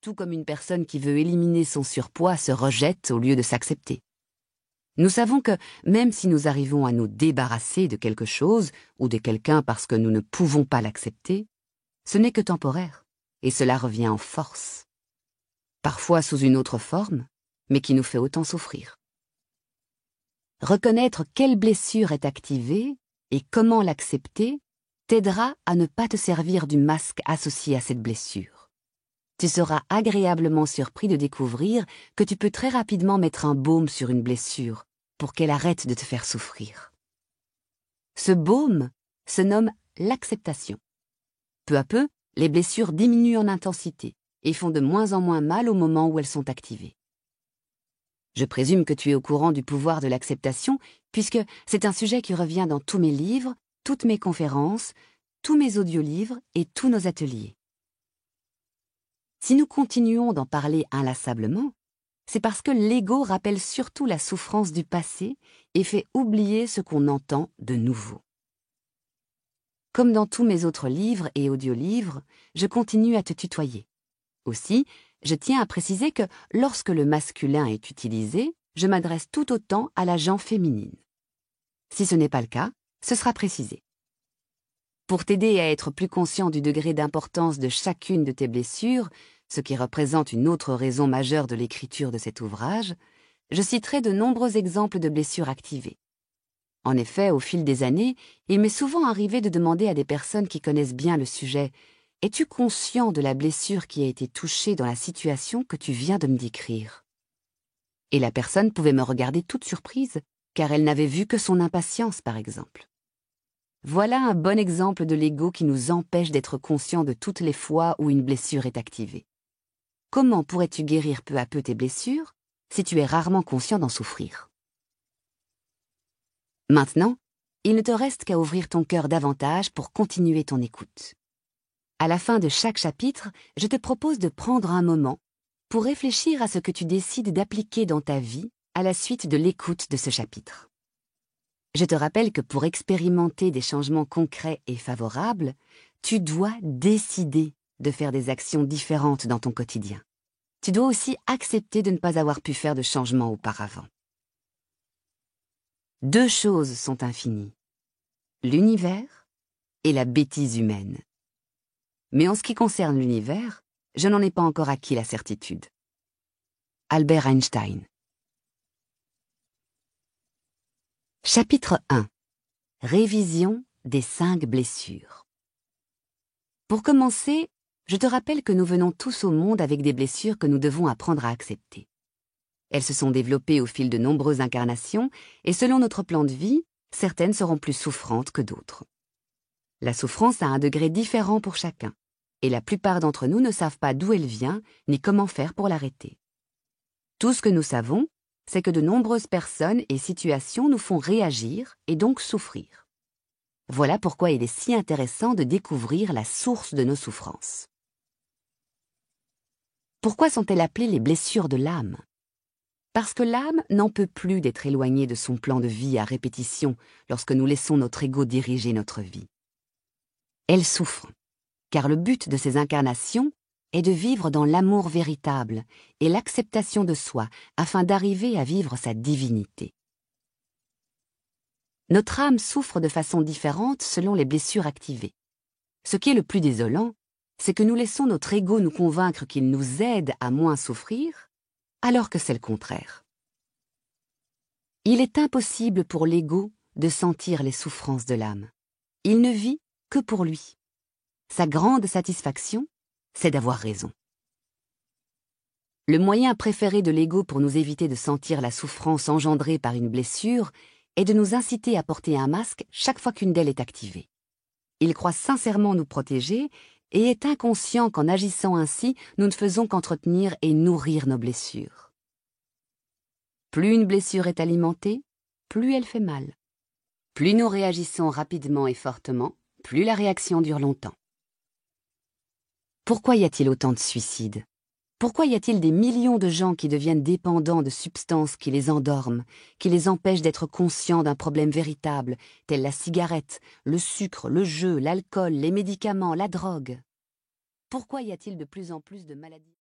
tout comme une personne qui veut éliminer son surpoids se rejette au lieu de s'accepter. Nous savons que même si nous arrivons à nous débarrasser de quelque chose ou de quelqu'un parce que nous ne pouvons pas l'accepter, ce n'est que temporaire, et cela revient en force. Parfois sous une autre forme, mais qui nous fait autant souffrir. Reconnaître quelle blessure est activée et comment l'accepter t'aidera à ne pas te servir du masque associé à cette blessure. Tu seras agréablement surpris de découvrir que tu peux très rapidement mettre un baume sur une blessure pour qu'elle arrête de te faire souffrir. Ce baume se nomme l'acceptation. Peu à peu, les blessures diminuent en intensité et font de moins en moins mal au moment où elles sont activées. Je présume que tu es au courant du pouvoir de l'acceptation, puisque c'est un sujet qui revient dans tous mes livres, toutes mes conférences, tous mes audiolivres et tous nos ateliers. Si nous continuons d'en parler inlassablement, c'est parce que l'ego rappelle surtout la souffrance du passé et fait oublier ce qu'on entend de nouveau. Comme dans tous mes autres livres et audiolivres, je continue à te tutoyer. Aussi, je tiens à préciser que lorsque le masculin est utilisé, je m'adresse tout autant à la gent féminine. Si ce n'est pas le cas, ce sera précisé. Pour t'aider à être plus conscient du degré d'importance de chacune de tes blessures, ce qui représente une autre raison majeure de l'écriture de cet ouvrage, je citerai de nombreux exemples de blessures activées. En effet, au fil des années, il m'est souvent arrivé de demander à des personnes qui connaissent bien le sujet « Es-tu conscient de la blessure qui a été touchée dans la situation que tu viens de me décrire ?» Et la personne pouvait me regarder toute surprise, car elle n'avait vu que son impatience, par exemple. Voilà un bon exemple de l'ego qui nous empêche d'être conscients de toutes les fois où une blessure est activée. Comment pourrais-tu guérir peu à peu tes blessures si tu es rarement conscient d'en souffrir? Maintenant, il ne te reste qu'à ouvrir ton cœur davantage pour continuer ton écoute. À la fin de chaque chapitre, je te propose de prendre un moment pour réfléchir à ce que tu décides d'appliquer dans ta vie à la suite de l'écoute de ce chapitre. Je te rappelle que pour expérimenter des changements concrets et favorables, tu dois décider de faire des actions différentes dans ton quotidien. Tu dois aussi accepter de ne pas avoir pu faire de changements auparavant. Deux choses sont infinies, l'univers et la bêtise humaine. Mais en ce qui concerne l'univers, je n'en ai pas encore acquis la certitude. Albert Einstein. Chapitre 1. Révision des 5 blessures. Pour commencer, je te rappelle que nous venons tous au monde avec des blessures que nous devons apprendre à accepter. Elles se sont développées au fil de nombreuses incarnations et selon notre plan de vie, certaines seront plus souffrantes que d'autres. La souffrance a un degré différent pour chacun, et la plupart d'entre nous ne savent pas d'où elle vient ni comment faire pour l'arrêter. Tout ce que nous savons, c'est que de nombreuses personnes et situations nous font réagir et donc souffrir. Voilà pourquoi il est si intéressant de découvrir la source de nos souffrances. Pourquoi sont-elles appelées les blessures de l'âme? Parce que l'âme n'en peut plus d'être éloignée de son plan de vie à répétition lorsque nous laissons notre ego diriger notre vie. Elle souffre, car le but de ces incarnations est de vivre dans l'amour véritable et l'acceptation de soi afin d'arriver à vivre sa divinité. Notre âme souffre de façon différente selon les blessures activées. Ce qui est le plus désolant, c'est que nous laissons notre ego nous convaincre qu'il nous aide à moins souffrir, alors que c'est le contraire. Il est impossible pour l'ego de sentir les souffrances de l'âme. Il ne vit que pour lui. Sa grande satisfaction, c'est d'avoir raison. Le moyen préféré de l'ego pour nous éviter de sentir la souffrance engendrée par une blessure est de nous inciter à porter un masque chaque fois qu'une d'elles est activée. Il croit sincèrement nous protéger et est inconscient qu'en agissant ainsi, nous ne faisons qu'entretenir et nourrir nos blessures. Plus une blessure est alimentée, plus elle fait mal. Plus nous réagissons rapidement et fortement, plus la réaction dure longtemps. Pourquoi y a-t-il autant de suicides? Pourquoi y a-t-il des millions de gens qui deviennent dépendants de substances qui les endorment, qui les empêchent d'être conscients d'un problème véritable, tels la cigarette, le sucre, le jeu, l'alcool, les médicaments, la drogue? Pourquoi y a-t-il de plus en plus de maladies?